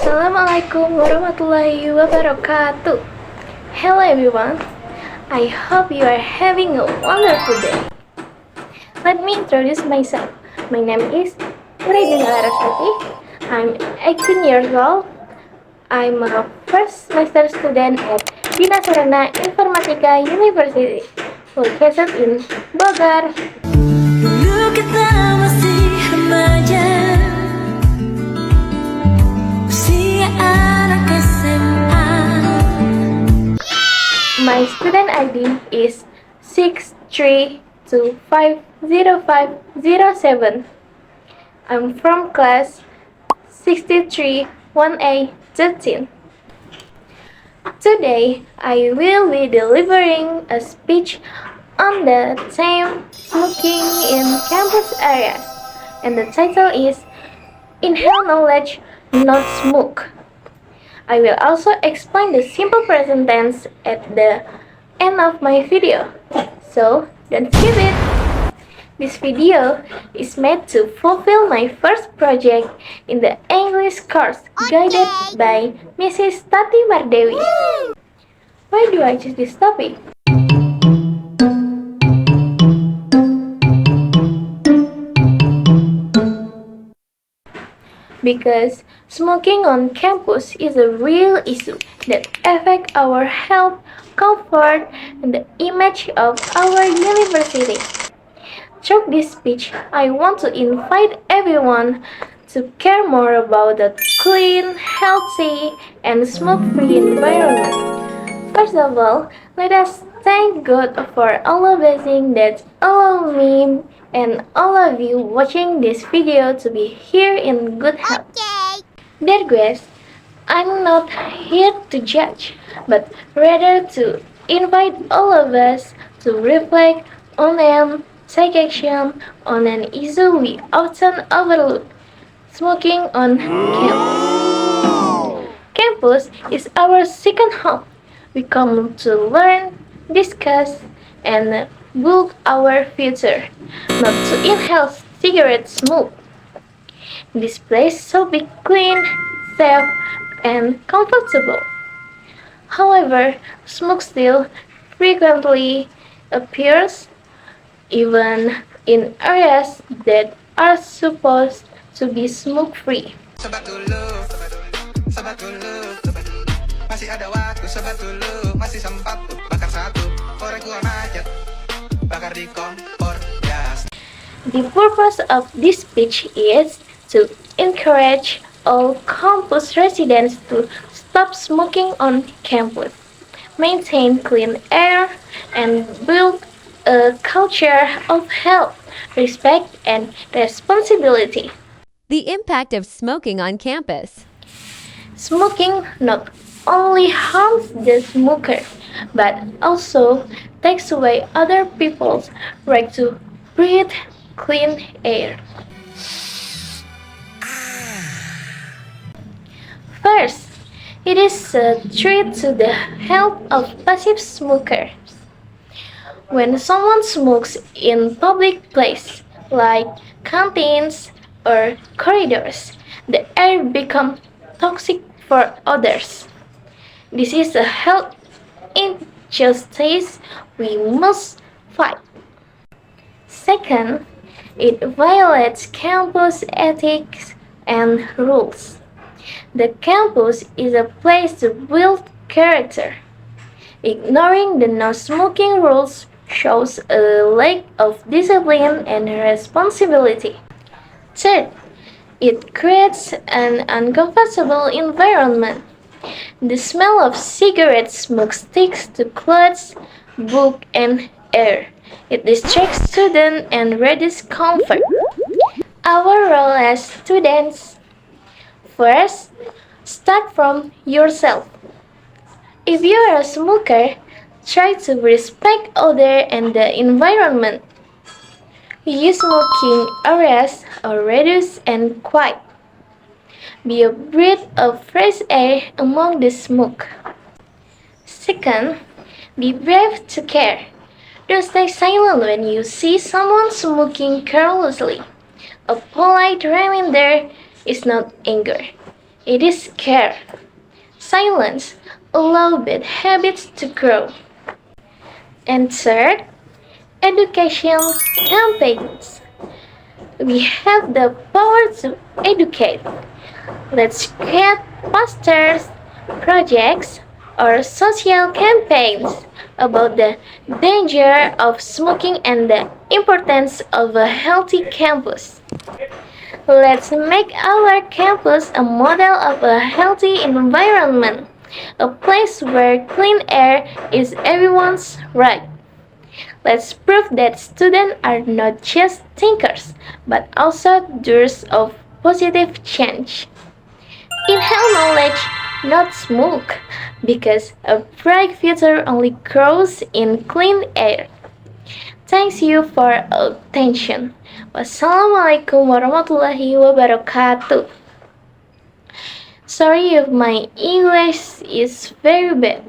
Assalamualaikum warahmatullahi wabarakatuh. Hello everyone. I hope you are having a wonderful day. Let me introduce myself. My name is Uray dengan Larasati. I'm 18 years old. I'm a first semester student at Bina Sarana Informatika University, located in Bogor. Dulu kita masih remaja, usia anak SMA. My student ID is 632505007. I'm from class 63 1A 13. Today, I will be delivering a speech on the theme smoking in campus areas, and the title is Inhale Knowledge, Not Smoke. I will also explain the simple present tense at the end of my video, so don't skip it. This video is made to fulfill my first project in the English course guided by Mrs. Tati Mardewi. Why do I choose this topic? Because smoking on campus is a real issue that affects our health, comfort, and the image of our university. Through this speech, I want to invite everyone to care more about the clean, healthy, and smoke-free environment. First of all, let us thank God for all the blessings that allow me and all of you watching this video to be here in good health. Dear guests, I'm not here to judge, but rather to invite all of us to reflect on and take action on an issue we often overlook: smoking on campus. Campus is our second home. We come to learn, discuss, and build our future, not to inhale cigarette smoke. This place should be clean, safe, and comfortable. However, smoke still frequently appears, even in areas that are supposed to be smoke-free. Sobat dulu, masih ada waktu. Sobat dulu, masih sempat tuh bakar satu. Korek gua macet, bakar di kompor gas. The purpose of this speech is to encourage all campus residents to stop smoking on campus, maintain clean air, and build a culture of health, respect, and responsibility. The impact of smoking on campus. Smoking not only harms the smoker, but also takes away other people's right to breathe clean air. First, it is a threat to the health of passive smokers. When someone smokes in public places like canteens or corridors, the air becomes toxic for others. This is a health injustice we must fight. Second, it violates campus ethics and rules. The campus is a place to build character. Ignoring the no-smoking rules shows a lack of discipline and responsibility. Third, it creates an uncomfortable environment. The smell of cigarette smoke sticks to clothes, book, and air. It distracts students and reduces comfort. Our role as students: first, start from yourself. If you are a smoker, try to respect others and the environment. Use smoking areas are reduced and quiet. Be a breath of fresh air among the smoke. Second, be brave to care. Don't stay silent when you see someone smoking carelessly. A polite reminder is not anger. It is care. Silence allows bad habits to grow. And third, education campaigns. We have the power to educate. Let's create posters, projects, or social campaigns about the danger of smoking and the importance of a healthy campus. Let's make our campus a model of a healthy environment, a place where clean air is everyone's right. Let's prove that students are not just thinkers, but also doers of positive change. Inhale knowledge, not smoke, because a bright future only grows in clean air. Thanks you for attention. Wassalamualaikum warahmatullahi wabarakatuh. Sorry if my English is very bad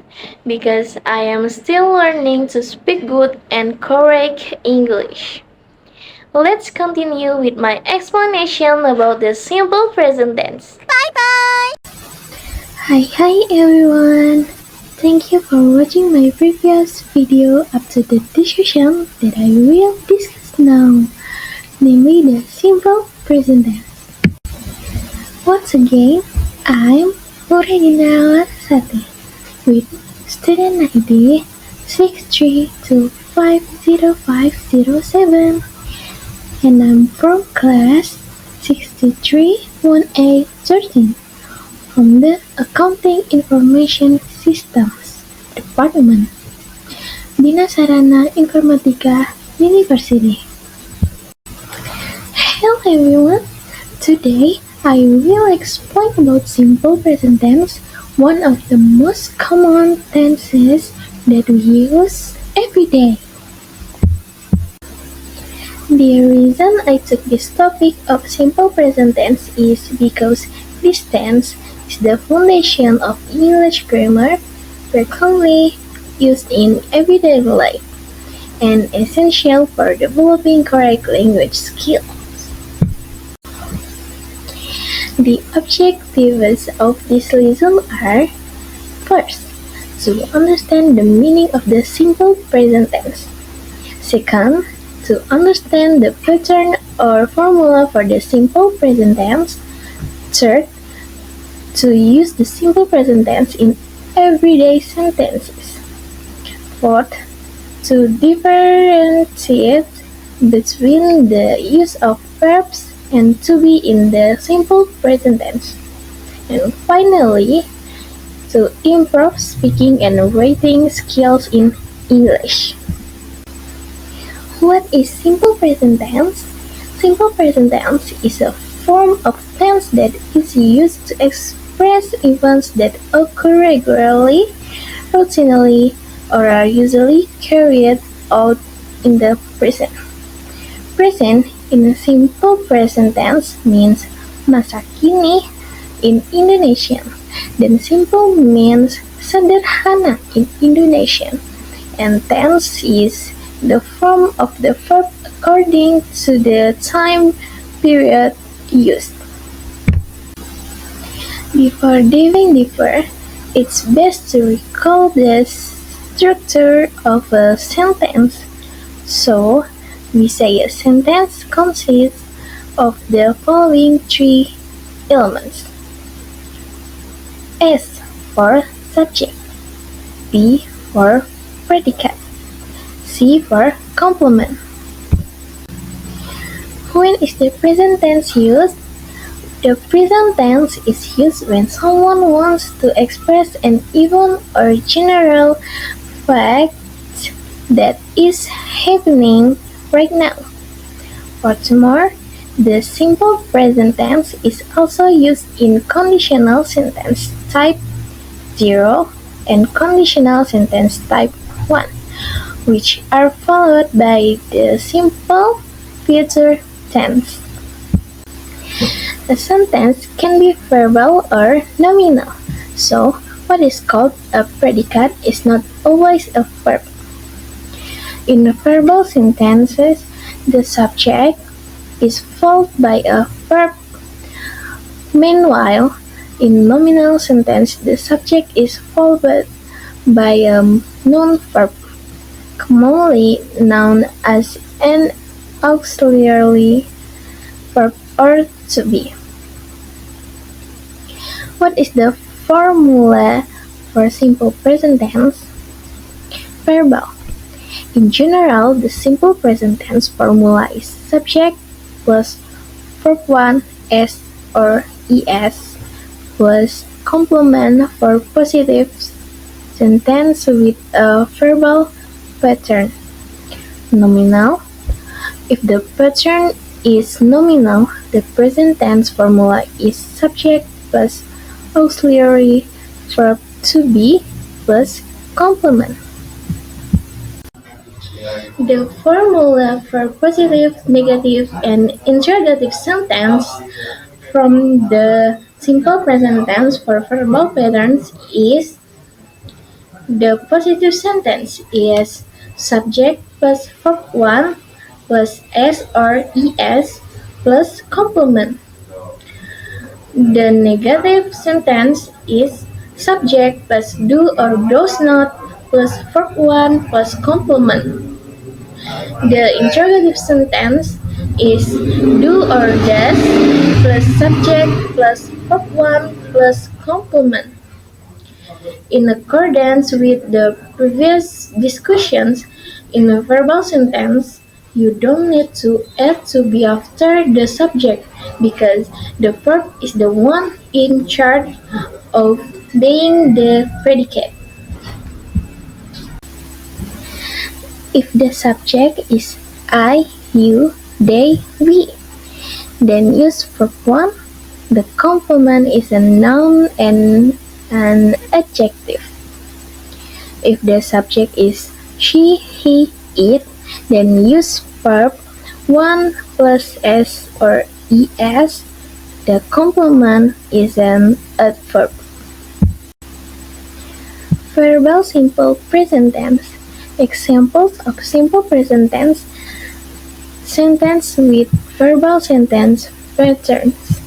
because I am still learning to speak good and correct English. Let's continue with my explanation about the simple present tense. Hi everyone! Thank you for watching my previous video up to the decision that I will discuss now, namely the simple present tense. Once again, I'm Uray Larasati with student ID 632505007 and I'm from class 631813 from the Accounting Information Systems Department, Bina Sarana Informatika University. Hello everyone! Today I will explain about simple present tense, one of the most common tenses that we use every day. The reason I took this topic of simple present tense is because this tense is the foundation of English grammar, frequently used in everyday life, and essential for developing correct language skills. The objectives of this lesson are: first, to understand the meaning of the simple present tense. Second, to understand the pattern or formula for the simple present tense. Third, to use the simple present tense in everyday sentences. Fourth, to differentiate between the use of verbs and to be in the simple present tense. And finally, to improve speaking and writing skills in English. What is simple present tense? Simple present tense is a form of tense that is used to express events that occur regularly, routinely, or are usually carried out in the present. Present in a simple present tense means masa kini in Indonesian, dan simple means sederhana in Indonesian, and tense is the form of the verb according to the time period used. Before diving deeper, it's best to recall the structure of a sentence. So, we say a sentence consists of the following three elements. S for subject, P for predicate, C for complement. When is the present tense used? The present tense is used when someone wants to express an event or general fact that is happening right now. Furthermore, the simple present tense is also used in conditional sentence type 0 and conditional sentence type 1, which are followed by the simple future tense. A sentence can be verbal or nominal, so what is called a predicate is not always a verb. In verbal sentences, the subject is followed by a verb. Meanwhile, In nominal sentence, the subject is followed by a noun verb, commonly known as an auxiliary verb or to be. What is the formula for simple present tense? Verbal. In general, the simple present tense formula is subject plus verb 1 s or es plus complement for positive sentence with a verbal pattern. Nominal. If the pattern is nominal, the present tense formula is subject plus auxiliary verb to be plus complement. The formula for positive, negative, and interrogative sentence from the simple present tense for verbal patterns is: the positive sentence is subject plus verb 1 plus s or es plus complement. The negative sentence is subject plus do or does not plus verb 1 plus complement. The interrogative sentence is do or does plus subject plus verb 1 plus complement. In accordance with the previous discussions, in a verbal sentence, you don't need to add to be after the subject because the verb is the one in charge of being the predicate. If the subject is I, you, they, we, then use verb 1. The complement is a noun and an adjective. If the subject is she, he, it, then use verb 1 plus s or es. The complement is an adverb. Verbal simple present tense. Examples of simple present tense sentence with verbal sentence patterns.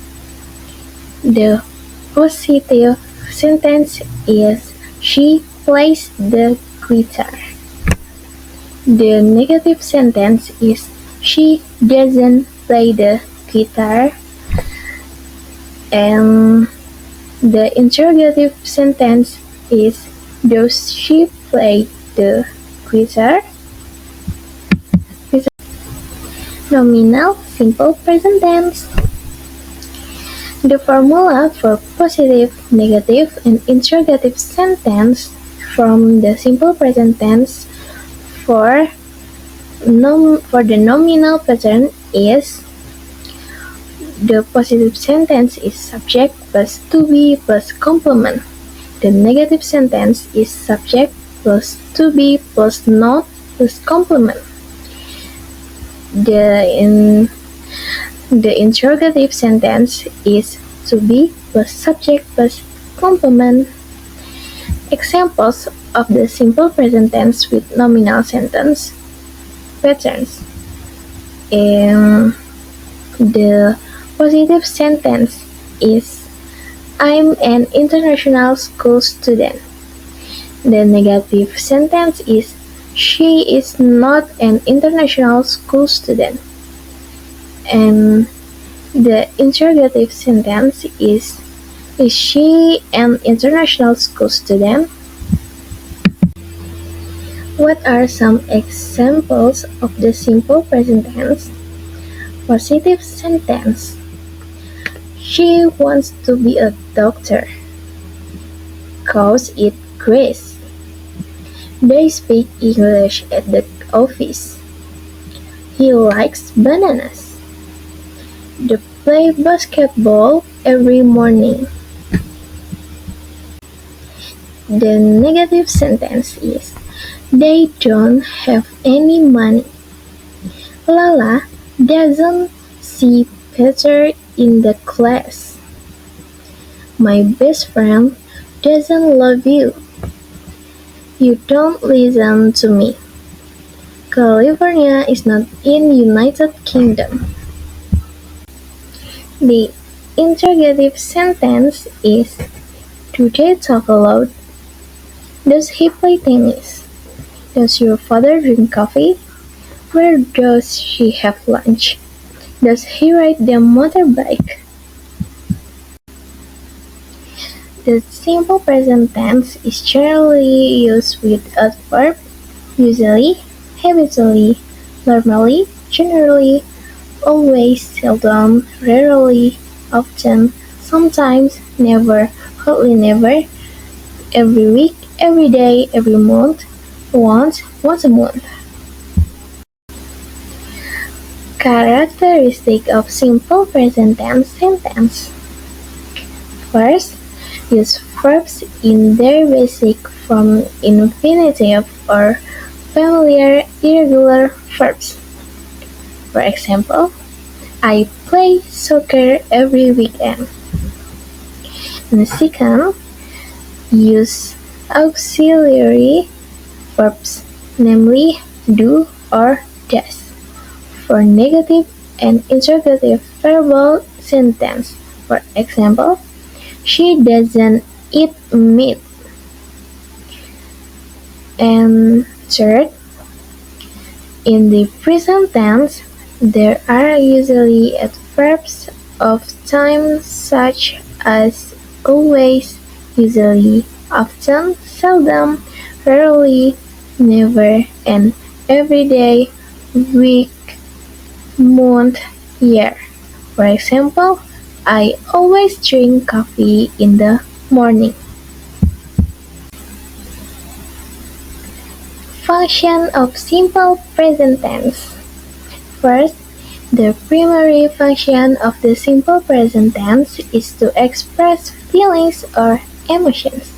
The positive sentence is she plays the guitar. The negative sentence is she doesn't play the guitar. And the interrogative sentence is does she play the guitar? Nominal simple present tense. The formula for positive, negative, and interrogative sentence from the simple present tense for the nominal pattern is: the positive sentence is subject plus to be plus complement. The negative sentence is subject plus to be plus not plus complement. The interrogative sentence is to be plus subject plus complement. Examples of the simple present tense with nominal sentence patterns. The positive sentence is I'm an international school student. The negative sentence is she is not an international school student. And the interrogative sentence is she an international school student? What are some examples of the simple present tense? Positive sentence. She wants to be a doctor. Calls it Grace. They speak English at the office. He likes bananas. They play basketball every morning. The negative sentence is they don't have any money. Lala doesn't see Peter in the class. My best friend doesn't love you. You don't listen to me. California is not in United Kingdom. The interrogative sentence is: do they talk a lot? Does he play tennis? Does your father drink coffee? Where does she have lunch? Does he ride the motorbike? The simple present tense is generally used with adverb usually, habitually, normally, generally, always, seldom, rarely, often, sometimes, never, hardly never, every week, every day, every month, once a month. Characteristic of simple present tense sentence. First, use verbs in their basic form infinitive or familiar irregular verbs. For example, I play soccer every weekend. And second, use auxiliary verbs, namely do or does, for negative and interrogative verbal sentence. For example, she doesn't eat meat. And third, in the present tense, there are usually adverbs of time such as always, usually, often, seldom, rarely, never, and every day, week, month, year. For example, I always drink coffee in the morning. Function of simple present tense. First, the primary function of the simple present tense is to express feelings or emotions.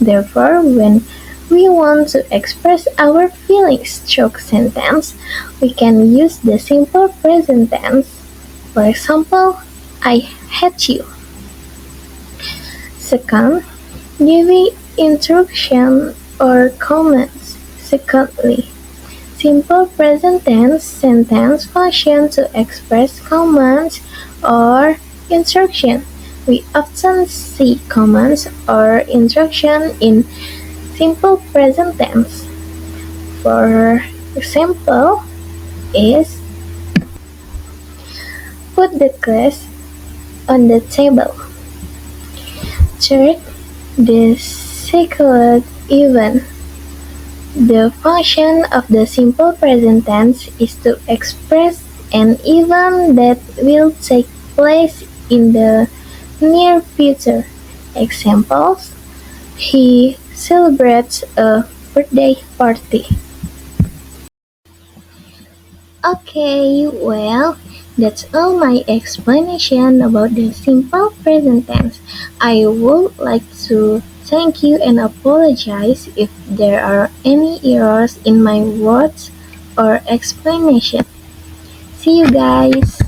Therefore, when we want to express our feelings through sentence, we can use the simple present tense. For example, I hate you. Second, giving instruction or comments. Secondly, simple present tense sentence function to express commands or instruction. We often see commands or instruction in simple present tense. For example, is put the glass on the table. Third, the second event. The function of the simple present tense is to express an event that will take place in the near future. Examples: he celebrates a birthday party. Okay, well, that's all my explanation about the simple present tense. I would like to thank you and apologize if there are any errors in my words or explanation. See you guys.